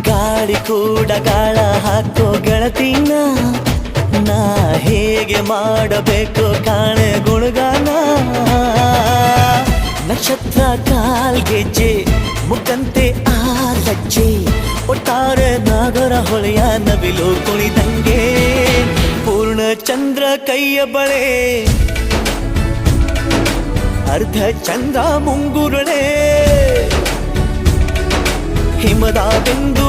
ಗಾಳಿ ಕೂಡ ಗಾಳ ಹಾಕೋ ಗೆಳತಿನ ನಾ ಹೇಗೆ ಮಾಡಬೇಕು ಕಾಣೆ ಗುಣಗಾನ ನಕ್ಷತ್ರ ಕಾಲ್ಗೆಜ್ಜೆ ಮುಖಂತೆ ಆ ಲಜ್ಜೆ ಒಟ್ಟಾರೆ ನಾಗರ ಹೊಳೆಯ ನವಿಲು ಕುಣಿದಂಗೆ ಪೂರ್ಣ ಚಂದ್ರ ಕೈಯ ಬಳೆ ಅರ್ಧ ಚಂದ್ರ ಮುಂಗುರುಳೆ ಹಿಮದ ಬಿಂದು